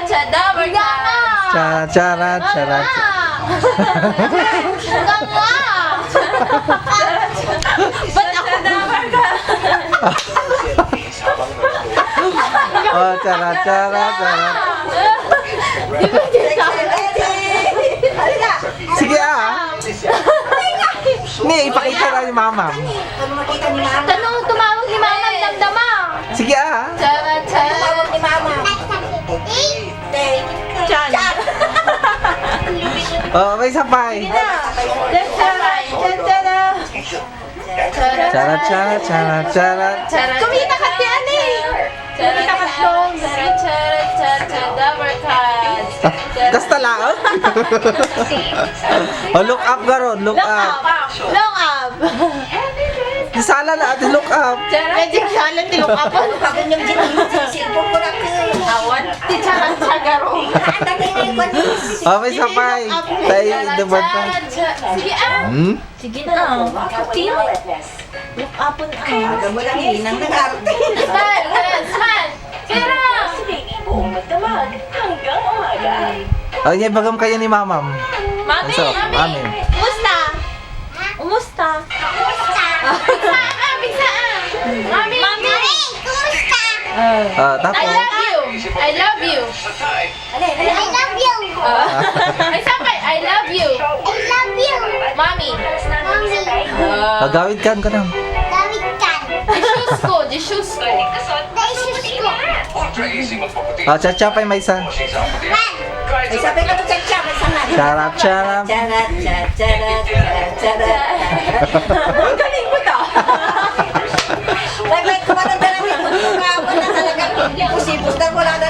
Double cup. Charat, charat. Hanggang nga. Ba't ako double cup? Oh, charat, charat, charat. Sige Ni, ipakita na ni Mama. Tanong tumawag ni Mama ang damdama. Sige Charat, charat. Tawag ni Mama. Chan. Oh, may sabay. Charat, charat, charat, charat. Kumita ka tiyan eh. Kumita ka dong. Charat, charat, charat, double cup. Kasta lang. Oh, look up garon, look up. Long up. Sala na ate, look up. Magic salad, look up. Pagod yung silpong ko na Awan, ti charat chagaro. ang dami na yung kwan. Oh, may sabay. Tayo, diba pa? Sige Sige na. Look upon Aga mo lang hinang nag-arte. Smile. Kira. Oh, yan, bagam kayo ni Mamam. Mami, So, mami. Mami. Kumusta? Umusta? Bigsaan. Mami. Mami. Kumusta? Oh, I tapos. love you. I love you. I love you. Ay, sabay. I love you. I love you. Mami. Oh, gawid kan ka na. Gawin ka. The shoes ko. Daisus ko. Oh, chachapay may isa. Ay, sabi ka to chat-chat. May sangan. Charap, charap. Charat, charat, charat, charat. Ang galing mo to. Like, kumatanda na rin. Kung talagang imposible na wala na